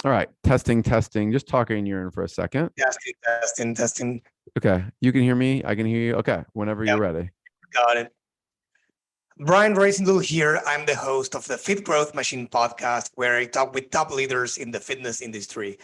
All right. Testing, testing. Just talking in your ear for a second. Testing, testing, testing. Okay. You can hear me. I can hear you. Okay. Whenever you're Yep, ready. got it. Brian Roisentul here. I'm the host of the Fit Growth Machine podcast, where I talk with top leaders in the fitness industry.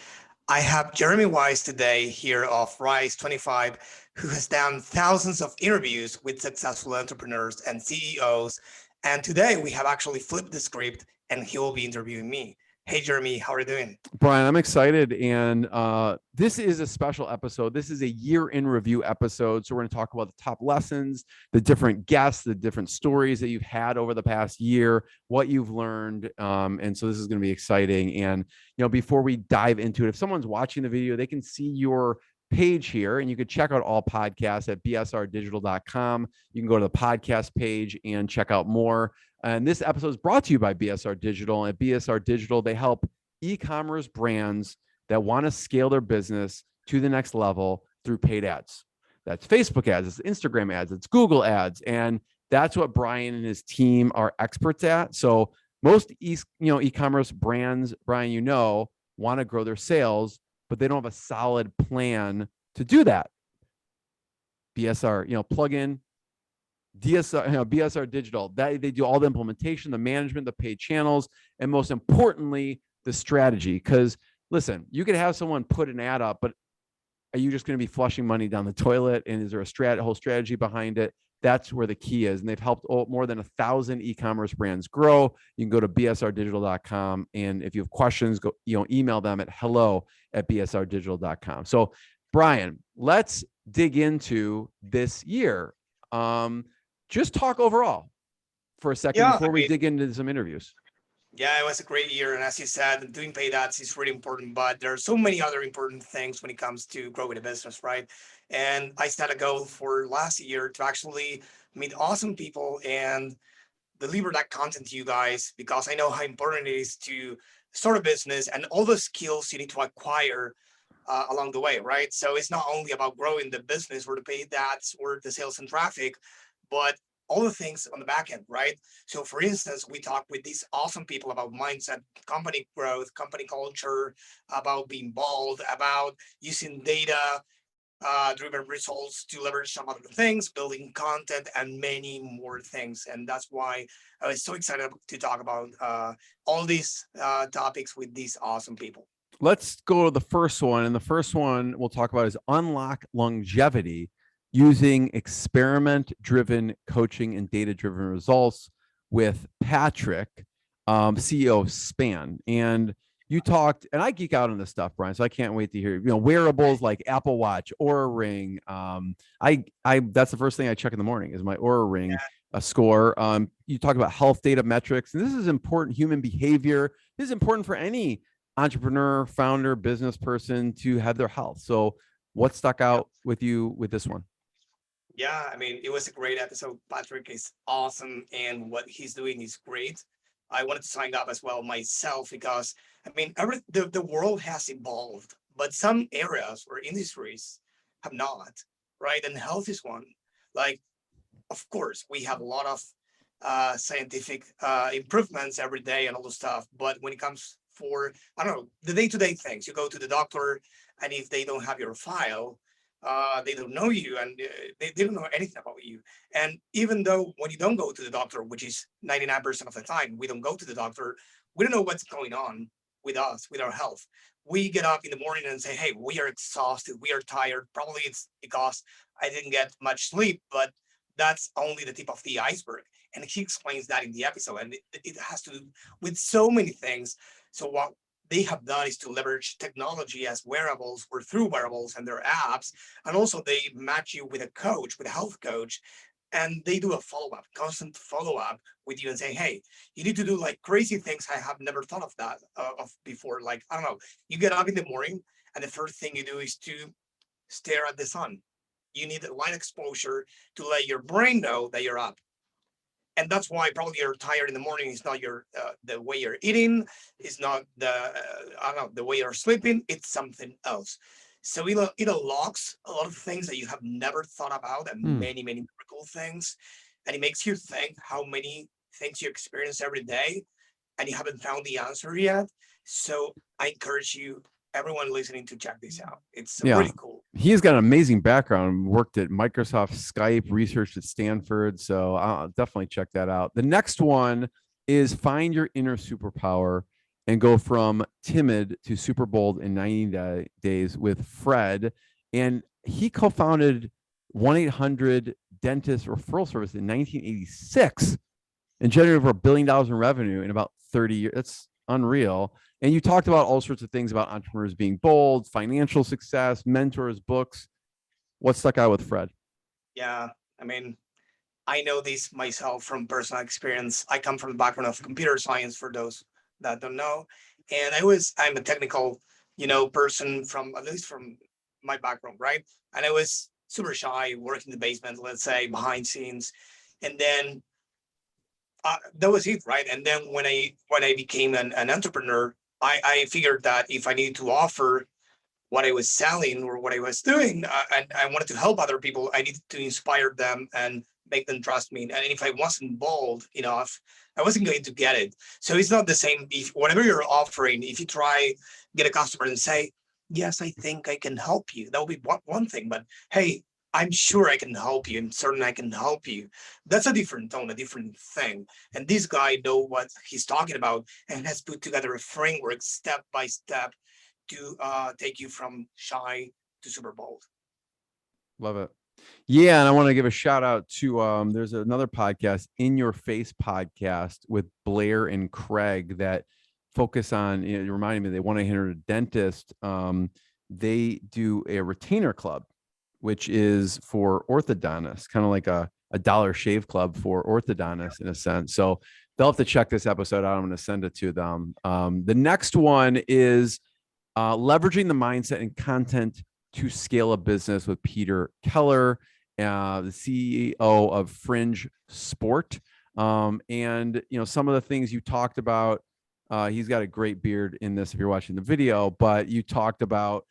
I have Jeremy Weisz today here of Rise25, who has done thousands of interviews with successful entrepreneurs and CEOs. And today we have actually flipped the script and he will be interviewing me. Hey, Jeremy, how are you doing? Brian, I'm excited. And this is a special episode. This is a year in review episode. So we're going to talk about the top lessons, the different guests, the different stories that you've had over the past year, what you've learned. And so this is going to be exciting. And, before we dive into it, if someone's watching the video, they can see your page here, and you can check out all podcasts at bsrdigital.com. You can go to the podcast page and check out more. And this episode is brought to you by BSR Digital. At BSR Digital, they help e-commerce brands that want to scale their business to the next level through paid ads. That's Facebook ads, it's Instagram ads, it's Google ads. And that's what Brian and his team are experts at. So most e-commerce brands, Brian, want to grow their sales, but they don't have a solid plan to do that. BSR, plug in DSR, BSR Digital. That they do all the implementation, the management, the paid channels, and most importantly, the strategy. Because listen, you could have someone put an ad up, but are you just going to be flushing money down the toilet? And is there a whole strategy behind it? That's where the key is. And they've helped more than 1,000 e-commerce brands grow. You can go to bsrdigital.com. And if you have questions, go, email them at hello@bsrdigital.com. So Brian, let's dig into this year. Just talk overall for a second before we dig into some interviews. Yeah, it was a great year. And as you said, doing paid ads is really important, but there are so many other important things when it comes to growing a business, right? And I set a goal for last year to actually meet awesome people and deliver that content to you guys, because I know how important it is to start a business and all the skills you need to acquire along the way, right? So it's not only about growing the business or the paid ads or the sales and traffic, but all the things on the back end, right? So for instance, we talk with these awesome people about mindset, company growth, company culture, about being bold, about using data driven results to leverage some other things, building content, and many more things. And that's why I was so excited to talk about all these topics with these awesome people. Let's go to the first one. And the first one we'll talk about is unlock longevity using experiment-driven coaching and data-driven results with Patrick, CEO of Span. And you talked, and I geek out on this stuff, Brian, so I can't wait to hear, wearables like Apple Watch, Oura Ring. I that's the first thing I check in the morning is my Oura Ring score. You talk about health data metrics, and this is important human behavior. This is important for any entrepreneur, founder, business person to have their health. So what stuck out with you with this one? Yeah, I mean, it was a great episode. Patrick is awesome, and what he's doing is great. I wanted to sign up as well myself because, I mean, the world has evolved, but some areas or industries have not, right? And health is one. Like, of course, we have a lot of scientific improvements every day and all the stuff, but when it comes for, I don't know, the day-to-day things, you go to the doctor, and if they don't have your file, they don't know you, and they don't know anything about you. And even though when you don't go to the doctor, which is 99% of the time, we don't go to the doctor, we don't know what's going on with us, with our health. We get up in the morning and say, hey, we are exhausted, we are tired. Probably it's because I didn't get much sleep, but that's only the tip of the iceberg. And he explains that in the episode, and it has to do with so many things. So what they have done is to leverage technology as wearables or through wearables and their apps. And also they match you with a coach, with a health coach, and they do a follow-up, constant follow-up with you and say, hey, you need to do like crazy things I have never thought of that of before. Like, I don't know, you get up in the morning and the first thing you do is to stare at the sun. You need light exposure to let your brain know that you're up. And that's why probably you're tired in the morning. It's not your the way you're eating. It's not the I don't know, the way you're sleeping. It's something else. So it unlocks a lot of things that you have never thought about, and many miracle things. And it makes you think how many things you experience every day and you haven't found the answer yet. So I encourage you, everyone listening, to check this out. It's Yeah. really cool. He's got an amazing background, worked at Microsoft, Skype, researched at Stanford. So I'll definitely check that out. The next one is find your inner superpower and go from timid to super bold in 90 days with Fred. And he co-founded 1-800 Dentist Referral Service in 1986 and generated over $1 billion in revenue in about 30 years. That's unreal. And you talked about all sorts of things about entrepreneurs being bold, financial success, mentors, books. What stuck out with Fred? Yeah, I mean, I know this myself from personal experience. I come from the background of computer science, for those that don't know. And I'm a technical, person, from at least from my background, right? And I was super shy, working in the basement, let's say, behind scenes. And then that was it, right? And then when I became an entrepreneur, I figured that if I needed to offer what I was selling or what I was doing, and I wanted to help other people, I needed to inspire them and make them trust me. And if I wasn't bold enough, I wasn't going to get it. So it's not the same. If whatever you're offering, if you try get a customer and say, "Yes, I think I can help you," that will be one thing. But hey, I'm sure I can help you. I'm certain I can help you. That's a different tone, a different thing. And this guy know what he's talking about and has put together a framework step by step to take you from shy to super bold. Love it. Yeah, and I want to give a shout out to there's another podcast, In Your Face podcast with Blair and Craig, that focus on, you reminding me, they 1-800 Dentist. They do a retainer club, which is for orthodontists, kind of like a Dollar Shave Club for orthodontists in a sense. So they'll have to check this episode out. I'm going to send it to them. The next one is leveraging the mindset and content to scale a business with Peter Keller, the CEO of Fringe Sport. And some of the things you talked about, he's got a great beard in this if you're watching the video, but you talked about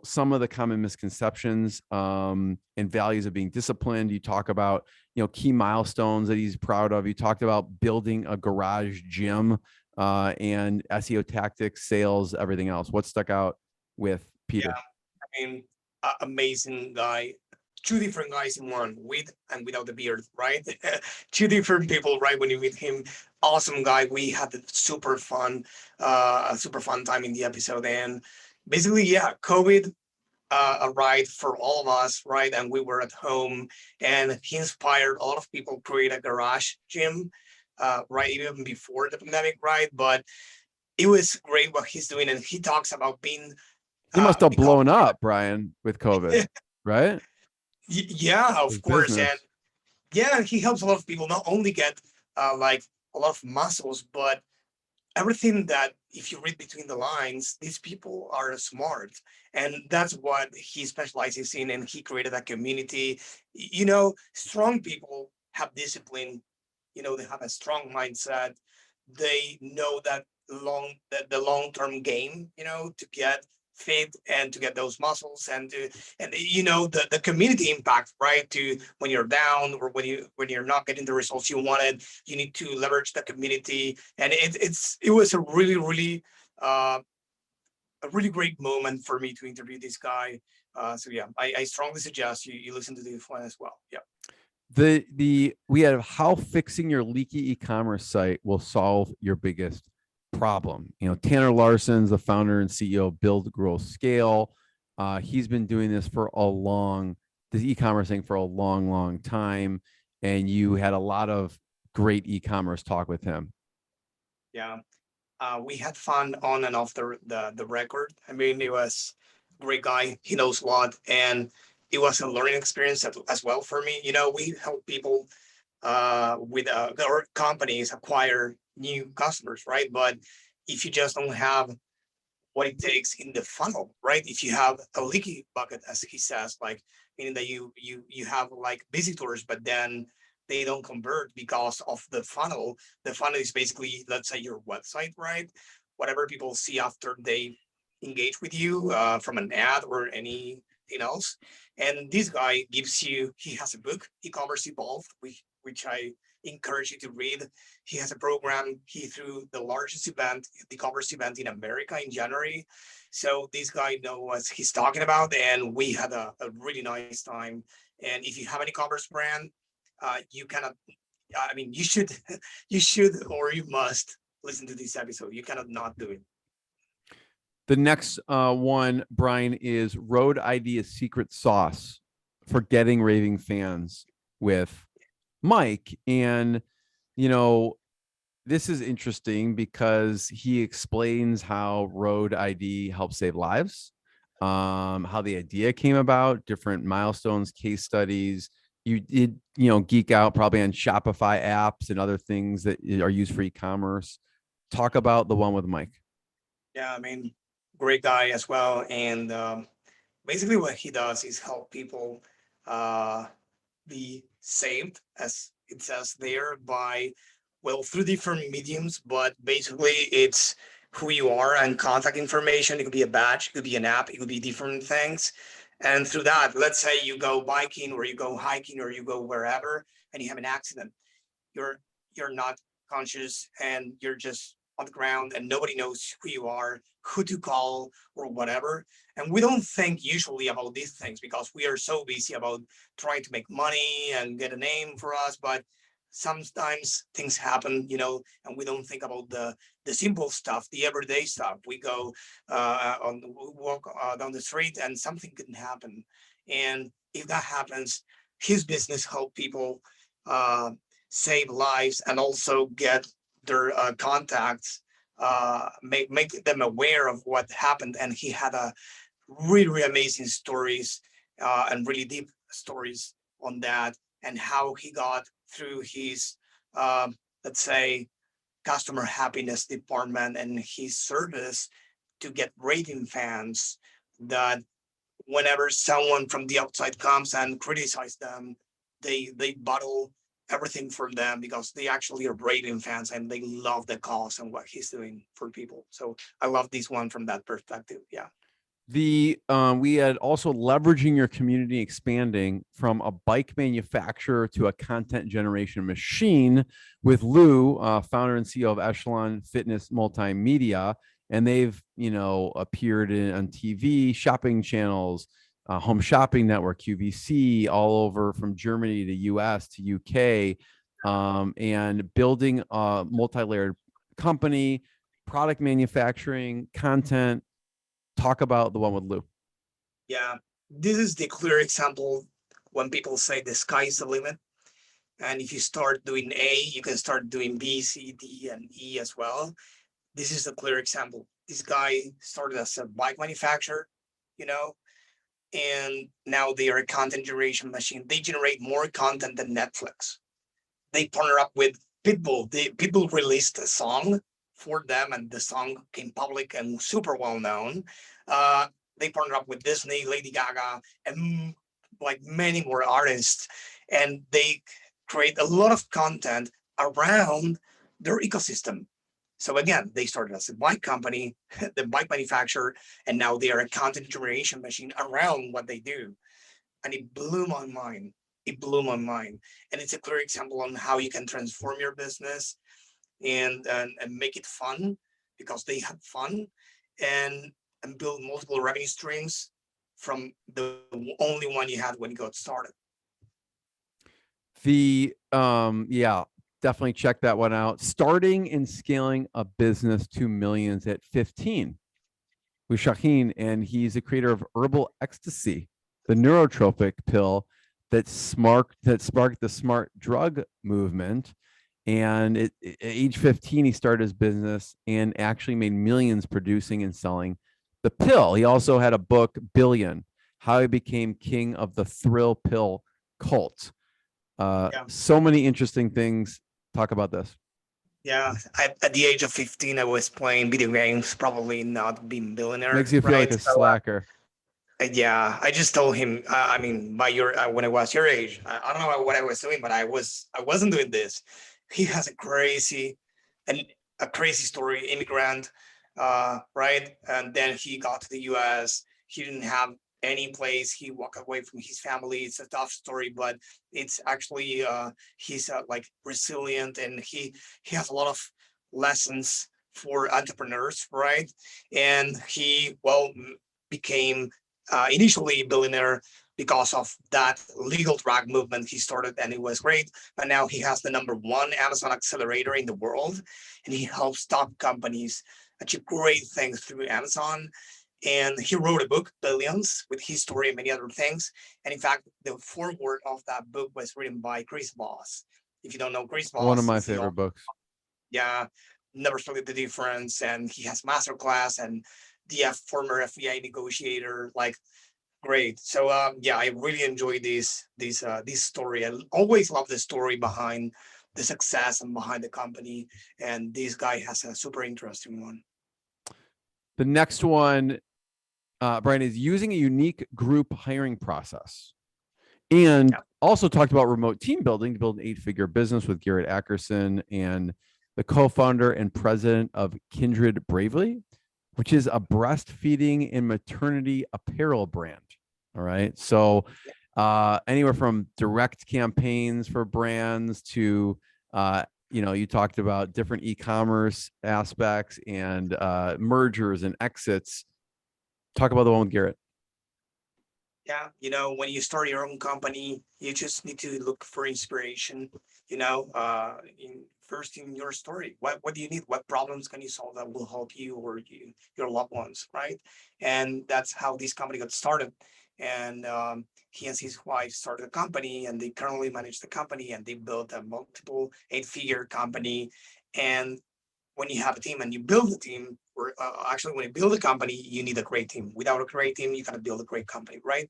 some of the common misconceptions and values of being disciplined. You talk about key milestones that he's proud of. You talked about building a garage gym and SEO tactics, sales, everything else. What stuck out with Peter? Yeah, I mean, amazing guy. Two different guys in one, with and without the beard, right? Two different people, right? When you meet him, awesome guy. We had a super fun time in the episode, and basically, yeah, COVID arrived for all of us, right? And we were at home, and he inspired a lot of people create a garage gym, right? Even before the pandemic, right? But it was great what he's doing, and he talks about being He must have become blown up, Brian, with COVID, right? yeah, His of course. And business. yeah, he helps a lot of people not only get like a lot of muscles, but everything that, if you read between the lines, these people are smart. And that's what he specializes in. And he created a community. Strong people have discipline, they have a strong mindset. They know that the long-term game, to get fit and to get those muscles, and the community impact, right? To when you're down, or when you're not getting the results you wanted, you need to leverage the community. And it was a really, really a really great moment for me to interview this guy. So yeah, I strongly suggest you listen to this one as well. Yeah. We have how fixing your leaky e-commerce site will solve your biggest problem. Tanner Larson's the founder and CEO of Build, Grow, Scale. He's been doing this this e-commerce thing for a long, long time. And you had a lot of great e-commerce talk with him. Yeah. We had fun on and off the record. I mean, he was a great guy. He knows a lot, and it was a learning experience as well for me. We help people with our companies acquire new customers, right? But if you just don't have what it takes in the funnel, right? If you have a leaky bucket, as he says, like, meaning that you have like visitors, but then they don't convert because of the funnel. The funnel is basically, let's say, your website, right? Whatever people see after they engage with you from an ad or anything else. And this guy he has a book, Ecommerce Evolved, which I encourage you to read. He has a program. He threw the largest event, the Ecommerce event in America in January. So this guy knows what he's talking about, and we had a really nice time. And if you have an e-commerce brand, you cannot. I mean, you should, you should, or you must listen to this episode. You cannot not do it. The next one, Brian, is Road Idea's secret sauce for getting raving fans with Mike. And, you know, this is interesting because he explains how Road ID helps save lives, how the idea came about, different milestones, case studies. You did, you know, geek out probably on Shopify apps and other things that are used for e-commerce. Talk about the one with Mike. Yeah, I mean, great guy as well. And basically, what he does is help people be saved, as it says there, by, well, through different mediums, but basically it's who you are and contact information. It could be a badge, it could be an app, it could be different things. And through that, let's say you go biking or you go hiking or you go wherever and you have an accident. You're you're not conscious and you're just on the ground and nobody knows who you are, who to call or whatever. And we don't think usually about these things because we are so busy about trying to make money and get a name for us. But sometimes things happen, and we don't think about the simple stuff, the everyday stuff. We go we walk down the street and something can happen. And if that happens, his business help people uh, save lives and also get their contacts, make them aware of what happened. And he had a really, really amazing stories and really deep stories on that, and how he got through his, let's say, customer happiness department and his service to get raving fans that whenever someone from the outside comes and criticize them, they bottle everything for them because they actually are raving fans and they love the cause and what he's doing for people. So I love this one from that perspective. Yeah. We had also leveraging your community, expanding from a bike manufacturer to a content generation machine with Lou, founder and CEO of Echelon Fitness Multimedia. And they've, appeared on TV, shopping channels, Home Shopping Network, QVC, all over from Germany to US to UK, and building a multi-layered company, product manufacturing, content. Talk about the one with Lou. Yeah. This is the clear example when people say the sky is the limit. And if you start doing A, you can start doing B, C, D, and E as well. This is a clear example. This guy started as a bike manufacturer, and now they are a content generation machine. They generate more content than Netflix. They partner up with Pitbull. Pitbull released a song for them, and the song came public and super well known. They partner up with Disney, Lady Gaga, and like many more artists, and they create a lot of content around their ecosystem. So again, they started as a bike company, the bike manufacturer, and now they are a content generation machine around what they do. And it blew my mind. It blew my mind. And it's a clear example on how you can transform your business and make it fun, because they have fun, and build multiple revenue streams from the only one you had when you got started. Yeah, definitely check that one out. Starting and scaling a business to millions at 15 with Shaheen, and he's the creator of Herbal Ecstasy, the neurotropic pill that sparked the smart drug movement. And at age 15, he started his business and actually made millions producing and selling the pill. He also had a book, Billion, How He Became King of the Thrill Pill Cult. So many interesting things. Talk about this. Yeah, at the age of 15, I was playing video games, probably not being billionaire. Makes you feel like a slacker. Yeah, I just told him. I mean, by your when I was your age, I don't know what I was doing, but I wasn't doing this. He has a crazy story, immigrant, right? And then he got to the U.S. He didn't have any place. He walked away from his family. It's a tough story, but it's actually he's like resilient, and he has a lot of lessons for entrepreneurs, right? And he became initially a billionaire because of that legal drag movement he started, and it was great. But now he has the #1 Amazon accelerator in the world, and he helps top companies achieve great things through Amazon. And he wrote a book, Billions, with his story and many other things. And in fact, the foreword of that book was written by Chris Voss. If you don't know Chris One of Voss, my he's the favorite books. yeah, Never Split the Difference, and he has masterclass and the former FBI negotiator, like great. So yeah, I really enjoy this story. I always love the story behind the success and behind the company, and this guy has a super interesting one. The next one, Brian, is using a unique group hiring process. And Yeah. also talked about remote team building to build an 8-figure business with Garrett Ackerson, and the co-founder and president of Kindred Bravely, which is a breastfeeding and maternity apparel brand. All right. So anywhere from direct campaigns for brands to, you talked about different e-commerce aspects and mergers and exits. Talk about the one with Garrett. Yeah, when you start your own company, you just need to look for inspiration, first in your story. What do you need? What problems can you solve that will help you or your loved ones, right? And that's how this company got started. And he and his wife started a company, and they currently manage the company, and they built a multiple 8-figure company. And when you have a team and you build a team, or actually when you build a company, you need a great team. Without a great team, you cannot build a great company, right?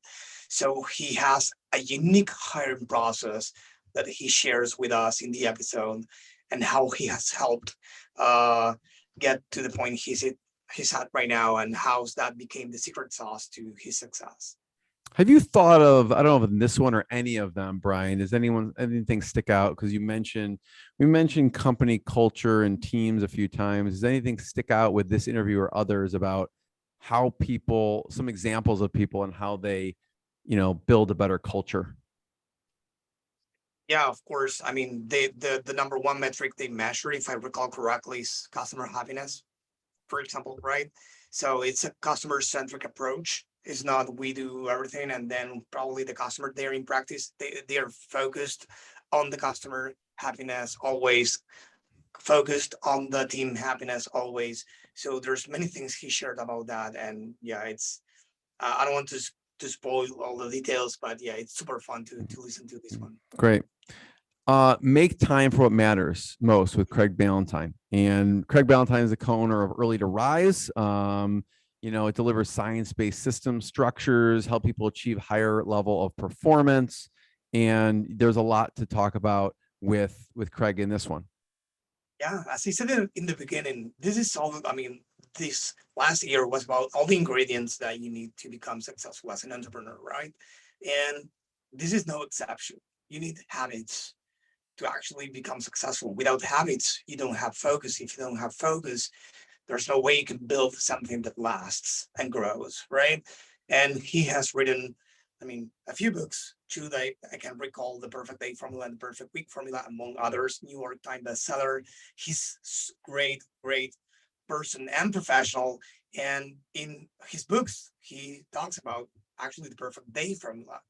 So he has a unique hiring process that he shares with us in the episode, and how he has helped get to the point he's at right now, and how that became the secret sauce to his success. Have you thought of, I don't know if in this one or any of them, Brian, does anything stick out? Because we mentioned company culture and teams a few times. Does anything stick out with this interview or others about how people, some examples of people and how they, build a better culture? Yeah, of course. I mean, the #1 metric they measure, if I recall correctly, is customer happiness, for example, right? So it's a customer-centric approach. It's not we do everything and then probably the customer there in practice. They are focused on the customer happiness always, focused on the team happiness always. So there's many things he shared about that, and yeah, it's I don't want to spoil all the details, but yeah, it's super fun to listen to this one. Great. Make time for what matters most with Craig Valentine. And Craig Valentine is the co-owner of Early to Rise. It delivers science-based system structures, help people achieve higher level of performance. And there's a lot to talk about with Craig in this one. Yeah, as I said in the beginning, this is all, I mean, this last year was about all the ingredients that you need to become successful as an entrepreneur, right? And this is no exception. You need habits to actually become successful. Without habits, you don't have focus. If you don't have focus, there's no way you can build something that lasts and grows, right? And he has written, I mean, a few books, two that I can recall, The Perfect Day Formula and The Perfect Week Formula, among others, New York Times bestseller. He's great, great person and professional. And in his books, he talks about actually the perfect day formula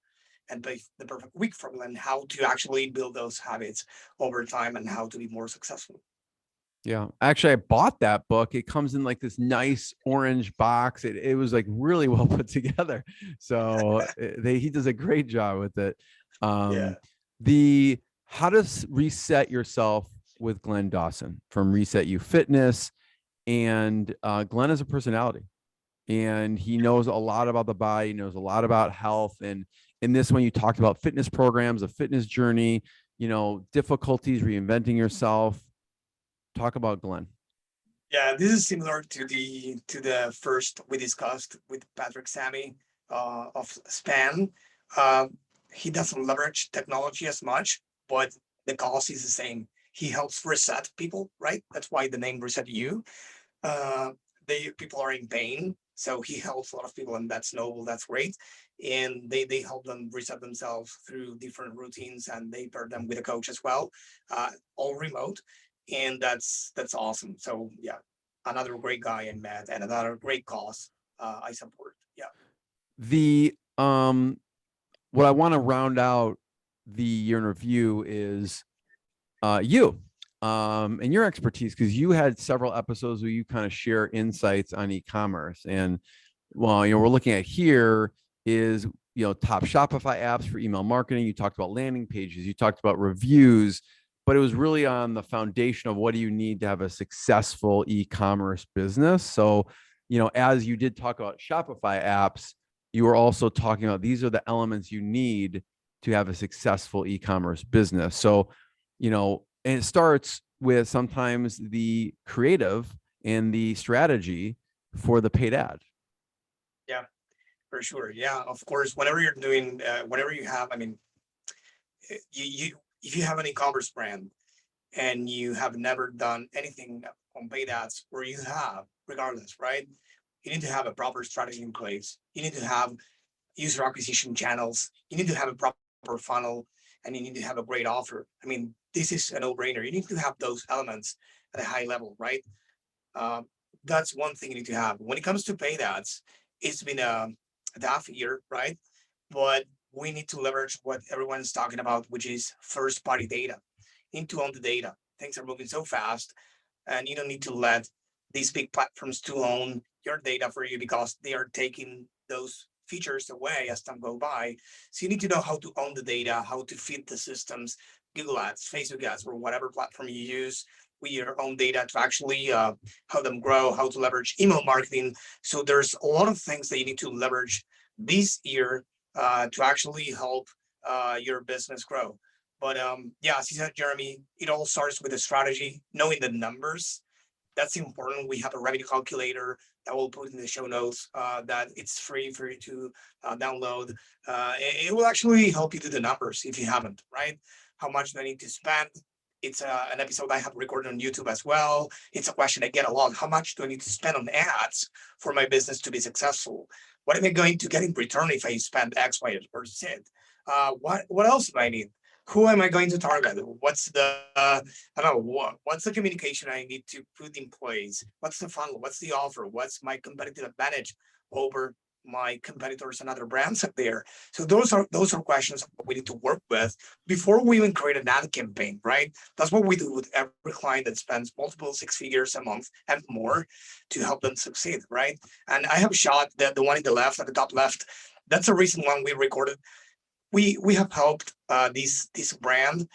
and the perfect week formula, and how to actually build those habits over time and how to be more successful. Yeah, actually, I bought that book. It comes in like this nice orange box. It was like really well put together. So he does a great job with it. Yeah. The how to reset yourself with Glenn Dawson from Reset You Fitness, and Glenn is a personality, and he knows a lot about the body. He knows a lot about health. And in this one, you talked about fitness programs, a fitness journey, difficulties reinventing yourself. Talk about Glenn. Yeah, this is similar to the first we discussed with Patrick Sammy of Span. Uh, he doesn't leverage technology as much, but the cause is the same. He helps reset people, right? That's why the name Reset You. People are in pain, So he helps a lot of people, and that's noble, that's great. And they help them reset themselves through different routines, and they pair them with a coach as well, all remote. And that's awesome. So yeah, another great guy I met, and another great cause I support. Yeah. The what I want to round out the year in review is you and your expertise, because you had several episodes where you kind of share insights on e-commerce. And well, we're looking at here is top Shopify apps for email marketing. You talked about landing pages, you talked about reviews, but it was really on the foundation of what do you need to have a successful e-commerce business. So as you did talk about Shopify apps, you were also talking about these are the elements you need to have a successful e-commerce business. So and it starts with sometimes the creative and the strategy for the paid ad. Yeah, for sure. Yeah, of course. Whenever you're doing, whenever you have, I mean, you if you have an e-commerce brand and you have never done anything on paid ads, or you have, regardless, right? You need to have a proper strategy in place. You need to have user acquisition channels. You need to have a proper funnel, and you need to have a great offer. I mean, this is a no-brainer. You need to have those elements at a high level, right? Uh, that's one thing you need to have. When it comes to paid ads, it's been a tough year, right? But we need to leverage what everyone's talking about, which is first-party data. You need to own the data. Things are moving so fast, and you don't need to let these big platforms to own your data for you, because they are taking those features away as time go by. So you need to know how to own the data, how to feed the systems, Google Ads, Facebook Ads, or whatever platform you use with your own data to actually help them grow, how to leverage email marketing. So there's a lot of things that you need to leverage this year to actually help your business grow. But yeah, as you said, Jeremy, it all starts with a strategy, knowing the numbers. That's important. We have a revenue calculator that we'll put in the show notes, that it's free for you to download. It will actually help you do the numbers if you haven't, right? How much do I need to spend? It's an episode I have recorded on YouTube as well. It's a question I get a lot. How much do I need to spend on ads for my business to be successful? What am I going to get in return if I spend X, Y, or Z? What else do I need? Who am I going to target? What's the I don't know, what's the communication I need to put in place? What's the funnel? What's the offer? What's my competitive advantage over my competitors and other brands up there? So those are questions we need to work with before we even create an ad campaign, right? That's what we do with every client that spends multiple six figures a month and more to help them succeed, right? And I have shot the one in the left, at the top left. That's a recent one we recorded. We have helped this brand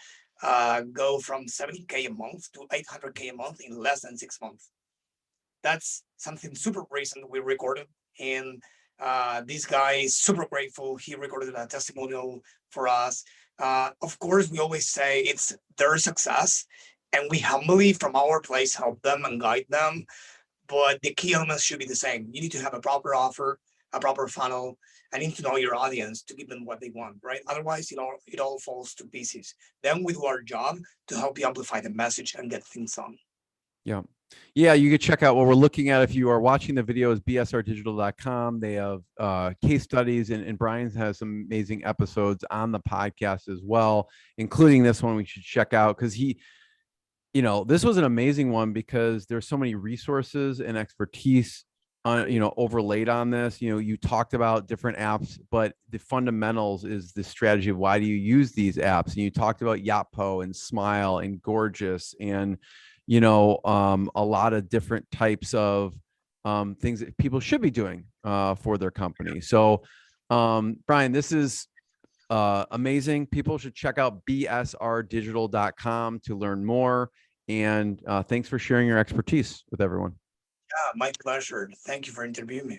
go from 70K a month to 800K a month in less than 6 months. That's something super recent we recorded, and this guy is super grateful. He recorded a testimonial for us. Of course, we always say it's their success, and we humbly from our place help them and guide them, but the key elements should be the same. You need to have a proper offer, a proper funnel. I need to know your audience to give them what they want, right? Otherwise, it all falls to pieces. Then we do our job to help you amplify the message and get things done. Yeah. Yeah, you could check out what we're looking at. If you are watching the video, is bsrdigital.com. They have case studies, and Brian has some amazing episodes on the podcast as well, including this one we should check out, because this was an amazing one because there's so many resources and expertise overlaid on this. You talked about different apps, but the fundamentals is the strategy of why do you use these apps. And you talked about Yapo and Smile and Gorgeous and a lot of different types of things that people should be doing for their company. So Brian, this is amazing. People should check out bsrdigital.com to learn more. And thanks for sharing your expertise with everyone. Yeah, my pleasure. Thank you for interviewing me.